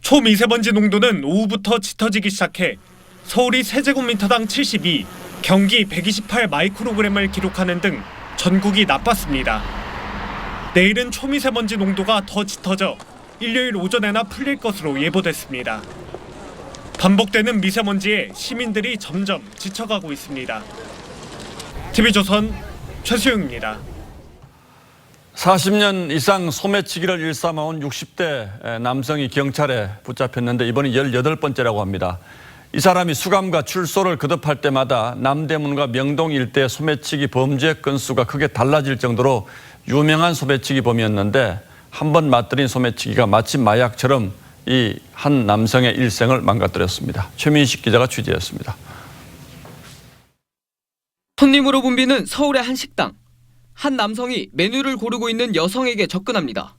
초미세먼지 농도는 오후부터 짙어지기 시작해 서울이 세제곱미터당 72, 경기 128 마이크로그램을 기록하는 등 전국이 나빴습니다. 내일은 초미세먼지 농도가 더 짙어져 일요일 오전에나 풀릴 것으로 예보됐습니다. 반복되는 미세먼지에 시민들이 점점 지쳐가고 있습니다. TV조선 최수영입니다. 40년 이상 소매치기를 일삼아온 60대 남성이 경찰에 붙잡혔는데 이번이 18번째라고 합니다. 이 사람이 수감과 출소를 거듭할 때마다 남대문과 명동 일대 소매치기 범죄 건수가 크게 달라질 정도로 유명한 소매치기 범이었는데 한 번 맞들인 소매치기가 마치 마약처럼 이 한 남성의 일생을 망가뜨렸습니다. 최민식 기자가 취재했습니다. 손님으로 붐비는 서울의 한 식당. 한 남성이 메뉴를 고르고 있는 여성에게 접근합니다.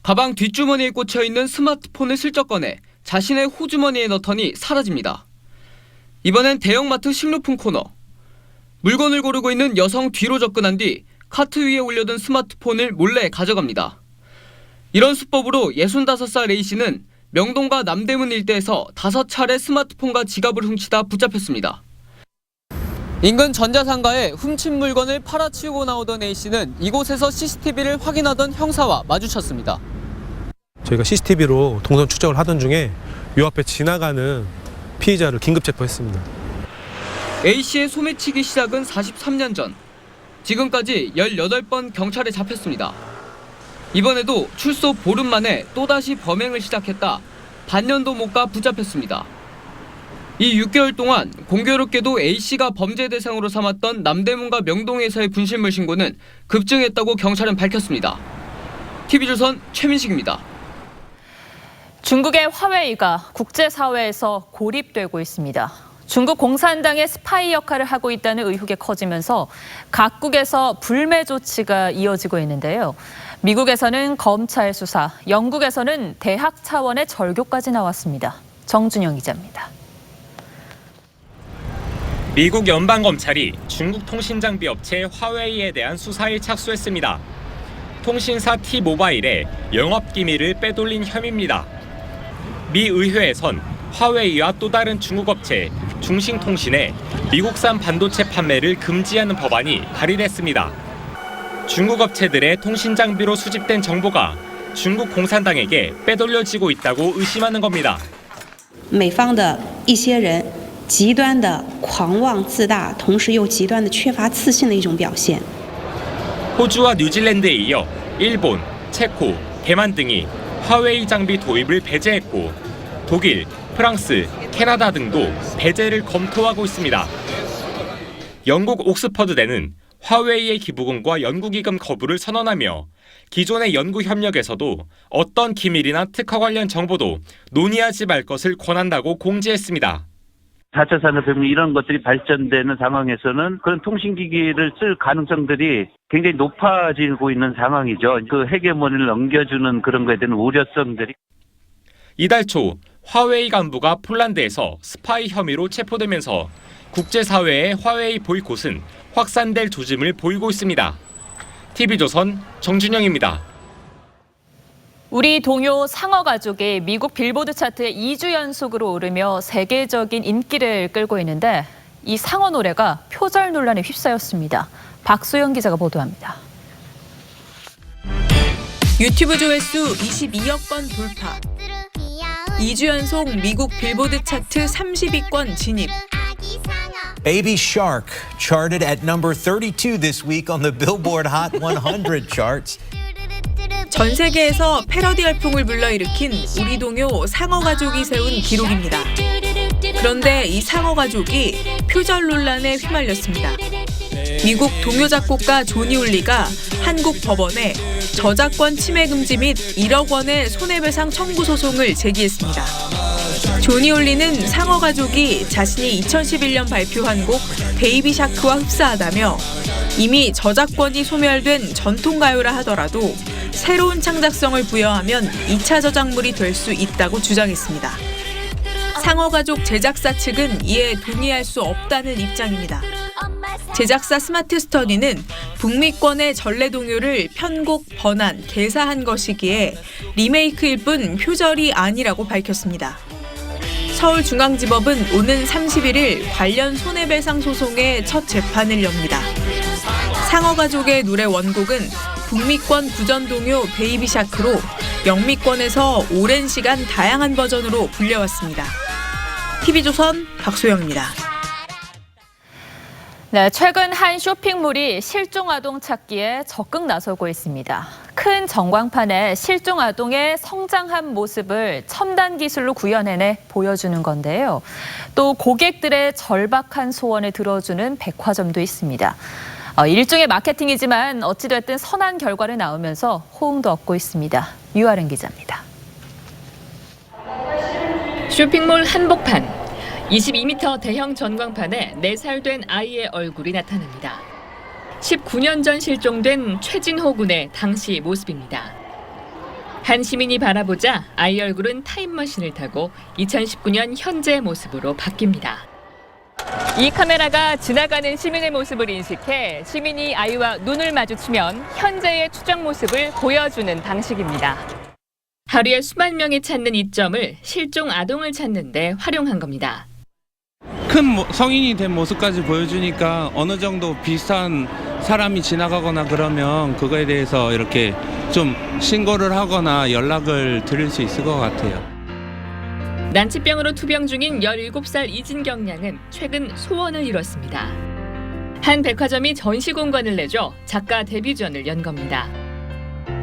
가방 뒷주머니에 꽂혀 있는 스마트폰을 슬쩍 꺼내 자신의 호주머니에 넣더니 사라집니다. 이번엔 대형마트 식료품 코너. 물건을 고르고 있는 여성 뒤로 접근한 뒤 카트 위에 올려둔 스마트폰을 몰래 가져갑니다. 이런 수법으로 65살 A씨는 명동과 남대문 일대에서 5차례 스마트폰과 지갑을 훔치다 붙잡혔습니다. 인근 전자상가에 훔친 물건을 팔아치우고 나오던 A씨는 이곳에서 CCTV를 확인하던 형사와 마주쳤습니다. 저희가 CCTV로 동선 추적을 하던 중에 요 앞에 지나가는 피의자를 긴급 체포했습니다. A씨의 소매치기 시작은 43년 전. 지금까지 18번 경찰에 잡혔습니다. 이번에도 출소 보름 만에 또다시 범행을 시작했다 반년도 못 가 붙잡혔습니다. 이 6개월 동안 공교롭게도 A씨가 범죄 대상으로 삼았던 남대문과 명동에서의 분실물 신고는 급증했다고 경찰은 밝혔습니다. TV조선 최민식입니다. 중국의 화웨이가 국제사회에서 고립되고 있습니다. 중국 공산당의 스파이 역할을 하고 있다는 의혹이 커지면서 각국에서 불매 조치가 이어지고 있는데요. 미국에서는 검찰 수사, 영국에서는 대학 차원의 절교까지 나왔습니다. 정준영 기자입니다. 미국 연방검찰이 중국 통신장비 업체 화웨이에 대한 수사에 착수했습니다. 통신사 T-모바일의 영업기밀을 빼돌린 혐의입니다. 미 의회에선 화웨이와 또 다른 중국 업체 중싱통신의 미국산 반도체 판매를 금지하는 법안이 발의됐습니다. 중국 업체들의 통신 장비로 수집된 정보가 중국 공산당에게 빼돌려지고 있다고 의심하는 겁니다. 美方的一些人极端的狂妄自大，同时又极端的缺乏自信的一种表现。 호주와 뉴질랜드에 이어 일본, 체코, 대만 등이 화웨이 장비 도입을 배제했고 독일, 프랑스, 캐나다 등도 배제를 검토하고 있습니다. 영국 옥스퍼드대는 화웨이의 기부금과 연구기금 거부를 선언하며 기존의 연구 협력에서도 어떤 기밀이나 특허 관련 정보도 논의하지 말 것을 권한다고 공지했습니다. 4차 산업혁명 이런 것들이 발전되는 상황에서는 그런 통신기기를 쓸 가능성들이 굉장히 높아지고 있는 상황이죠. 그 헤게모니를 넘겨주는 그런 거에 대한 우려성들이. 이달 초 화웨이 간부가 폴란드에서 스파이 혐의로 체포되면서 국제사회의 화웨이 보이콧은 확산될 조짐을 보이고 있습니다. TV조선 정준영입니다. 우리 동요 상어 가족이 미국 빌보드 차트에 2주 연속으로 오르며 세계적인 인기를 끌고 있는데 이 상어 노래가 표절 논란에 휩싸였습니다. 박소영 기자가 보도합니다. 유튜브 조회수 22억 건 돌파. 2주 연속 미국 빌보드 차트 30위권 진입. Baby Shark charted at number 32 this week on the Billboard Hot 100 charts. 전 세계에서 패러디 열풍을 불러일으킨 우리 동요 상어 가족이 세운 기록입니다. 그런데 이 상어 가족이 표절 논란에 휘말렸습니다. 미국 동요 작곡가 조니 올리가 한국 법원에 저작권 침해 금지 및 1억 원의 손해배상 청구 소송을 제기했습니다. 조니 올리는 상어 가족이 자신이 2011년 발표한 곡 베이비 샤크와 흡사하다며 이미 저작권이 소멸된 전통가요라 하더라도 새로운 창작성을 부여하면 2차 저작물이 될 수 있다고 주장했습니다. 상어 가족 제작사 측은 이에 동의할 수 없다는 입장입니다. 제작사 스마트 스터디는 북미권의 전래동요를 편곡, 번안, 개사한 것이기에 리메이크일 뿐 표절이 아니라고 밝혔습니다. 서울중앙지법은 오는 31일 관련 손해배상 소송의 첫 재판을 엽니다. 상어 가족의 노래 원곡은 북미권 구전동요 베이비 샤크로 영미권에서 오랜 시간 다양한 버전으로 불려왔습니다. TV조선 박소영입니다. 네, 최근 한 쇼핑몰이 실종 아동 찾기에 적극 나서고 있습니다. 큰 전광판에 실종 아동의 성장한 모습을 첨단 기술로 구현해내 보여주는 건데요. 또 고객들의 절박한 소원을 들어주는 백화점도 있습니다. 일종의 마케팅이지만 어찌됐든 선한 결과를 낳으면서 호응도 얻고 있습니다. 유아른 기자입니다. 쇼핑몰 한복판. 22m 대형 전광판에 4살 된 아이의 얼굴이 나타납니다. 19년 전 실종된 최진호 군의 당시 모습입니다. 한 시민이 바라보자 아이 얼굴은 타임머신을 타고 2019년 현재 모습으로 바뀝니다. 이 카메라가 지나가는 시민의 모습을 인식해 시민이 아이와 눈을 마주치면 현재의 추적 모습을 보여주는 방식입니다. 하루에 수만 명이 찾는 이점을 실종 아동을 찾는 데 활용한 겁니다. 큰 성인이 된 모습까지 보여주니까 어느 정도 비슷한 사람이 지나가거나 그러면 그거에 대해서 이렇게 좀 신고를 하거나 연락을 드릴 수 있을 것 같아요. 난치병으로 투병 중인 17살 이진경 양은 최근 소원을 이뤘습니다. 한 백화점이 전시 공간을 내줘 작가 데뷔전을 연 겁니다.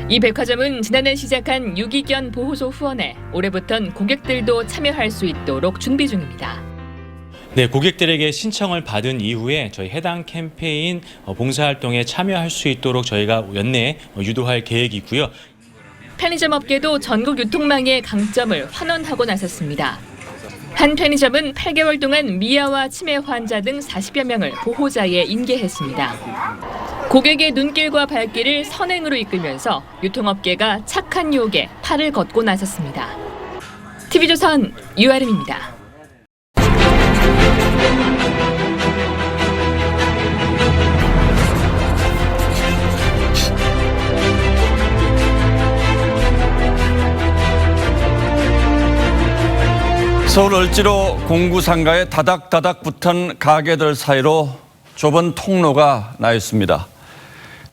이 백화점은 지난해 시작한 유기견 보호소 후원에 올해부턴 고객들도 참여할 수 있도록 준비 중입니다. 네, 고객들에게 신청을 받은 이후에 저희 해당 캠페인 봉사활동에 참여할 수 있도록 저희가 연내에 유도할 계획이고요. 편의점 업계도 전국 유통망의 강점을 환원하고 나섰습니다. 한 편의점은 8개월 동안 미아와 치매 환자 등 40여 명을 보호자에 인계했습니다. 고객의 눈길과 발길을 선행으로 이끌면서 유통업계가 착한 유혹에 팔을 걷고 나섰습니다. TV조선 유아름입니다. 서울 을지로 공구 상가에 다닥다닥 붙은 가게들 사이로 좁은 통로가 나 있습니다.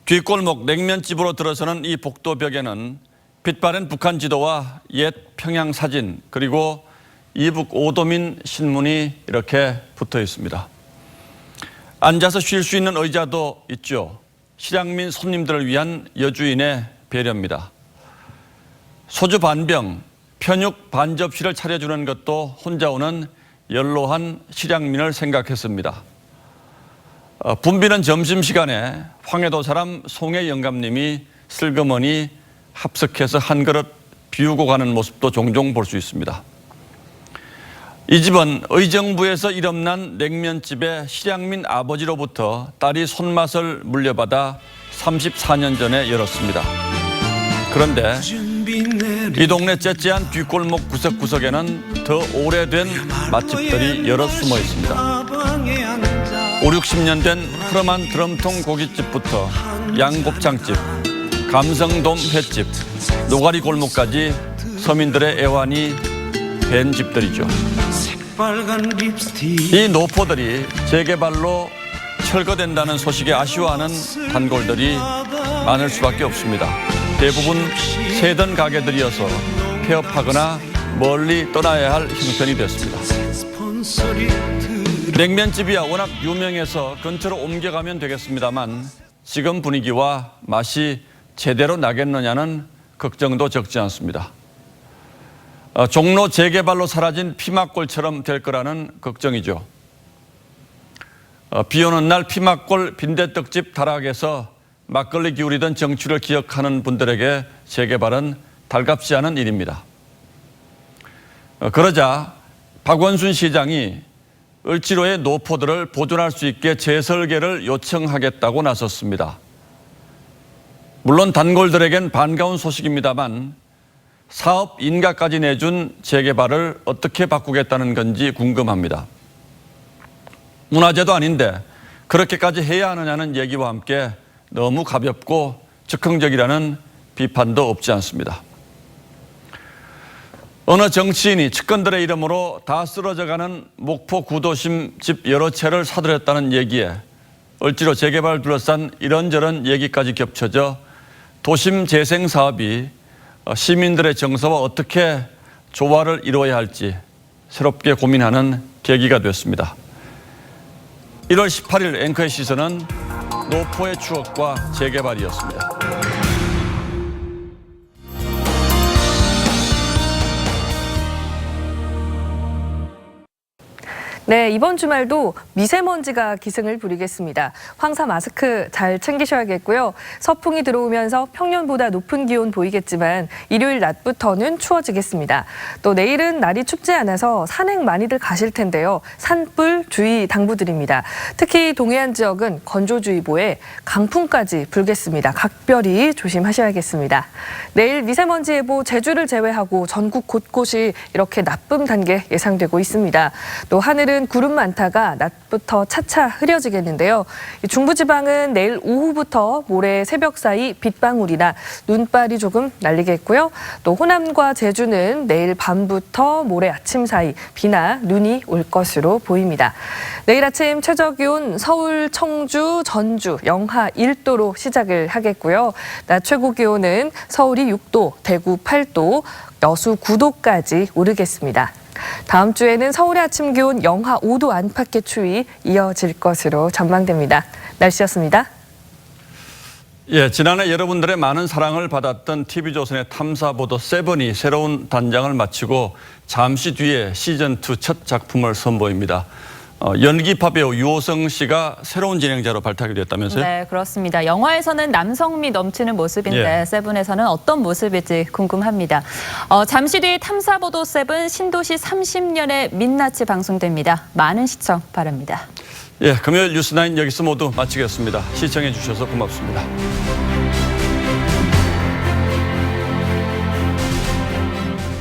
뒷골목 냉면집으로 들어서는 이 복도벽에는 빛바랜 북한 지도와 옛 평양 사진 그리고 이북 오도민 신문이 이렇게 붙어 있습니다. 앉아서 쉴 수 있는 의자도 있죠. 실향민 손님들을 위한 여주인의 배려입니다. 소주 반병, 편육 반접시를 차려주는 것도 혼자 오는 연로한 실향민을 생각했습니다. 붐비는 점심시간에 황해도 사람 송혜 영감님이 슬그머니 합석해서 한 그릇 비우고 가는 모습도 종종 볼 수 있습니다. 이 집은 의정부에서 이름난 냉면집의 실향민 아버지로부터 딸이 손맛을 물려받아 34년 전에 열었습니다. 그런데 이 동네 째째한 뒷골목 구석구석에는 더 오래된 맛집들이 여럿 숨어 있습니다. 5, 60년 된 흐름한 드럼통 고깃집부터 양곱창집, 감성돔 횟집, 노가리 골목까지 서민들의 애환이 밴 집들이죠. 이 노포들이 재개발로 철거된다는 소식에 아쉬워하는 단골들이 많을 수밖에 없습니다. 대부분 세던 가게들이어서 폐업하거나 멀리 떠나야 할 형편이 됐습니다. 냉면집이야 워낙 유명해서 근처로 옮겨가면 되겠습니다만 지금 분위기와 맛이 제대로 나겠느냐는 걱정도 적지 않습니다. 종로 재개발로 사라진 피막골처럼 될 거라는 걱정이죠. 비 오는 날 피막골 빈대떡집 다락에서 막걸리 기울이던 정취를 기억하는 분들에게 재개발은 달갑지 않은 일입니다. 그러자 박원순 시장이 을지로의 노포들을 보존할 수 있게 재설계를 요청하겠다고 나섰습니다. 물론 단골들에겐 반가운 소식입니다만 사업 인가까지 내준 재개발을 어떻게 바꾸겠다는 건지 궁금합니다. 문화재도 아닌데 그렇게까지 해야 하느냐는 얘기와 함께 너무 가볍고 즉흥적이라는 비판도 없지 않습니다. 어느 정치인이 측근들의 이름으로 다 쓰러져가는 목포 구도심 집 여러 채를 사들였다는 얘기에 을지로 재개발 둘러싼 이런저런 얘기까지 겹쳐져 도심 재생 사업이 시민들의 정서와 어떻게 조화를 이루어야 할지 새롭게 고민하는 계기가 됐습니다. 1월 18일 앵커의 시선은 노포의 추억과 재개발이었습니다. 네, 이번 주말도 미세먼지가 기승을 부리겠습니다. 황사 마스크 잘 챙기셔야겠고요. 서풍이 들어오면서 평년보다 높은 기온 보이겠지만 일요일 낮부터는 추워지겠습니다. 또 내일은 날이 춥지 않아서 산행 많이들 가실 텐데요. 산불 주의 당부드립니다. 특히 동해안 지역은 건조주의보에 강풍까지 불겠습니다. 각별히 조심하셔야겠습니다. 내일 미세먼지 예보 제주를 제외하고 전국 곳곳이 이렇게 나쁨 단계 예상되고 있습니다. 또 하늘은 구름 많다가 낮부터 차차 흐려지겠는데요. 중부지방은 내일 오후부터 모레 새벽 사이 빗방울이나 눈발이 조금 날리겠고요. 또 호남과 제주는 내일 밤부터 모레 아침 사이 비나 눈이 올 것으로 보입니다. 내일 아침 최저기온 서울, 청주, 전주 영하 1도로 시작을 하겠고요. 낮 최고 기온은 서울이 6도, 대구 8도, 여수 9도까지 오르겠습니다. 다음 주에는 서울의 아침 기온 영하 5도 안팎의 추위 이어질 것으로 전망됩니다. 날씨였습니다. 예, 지난해 여러분들의 많은 사랑을 받았던 TV조선의 탐사보도 7이 새로운 단장을 마치고 잠시 뒤에 시즌2 첫 작품을 선보입니다. 연기파 배우 유호성 씨가 새로운 진행자로 발탁이 됐다면서요? 네, 그렇습니다. 영화에서는 남성미 넘치는 모습인데 예. 세븐에서는 어떤 모습일지 궁금합니다. 잠시 뒤에 탐사보도 7 신도시 30년의 민낯이 방송됩니다. 많은 시청 바랍니다. 예, 금요일 뉴스9 여기서 모두 마치겠습니다. 시청해 주셔서 고맙습니다.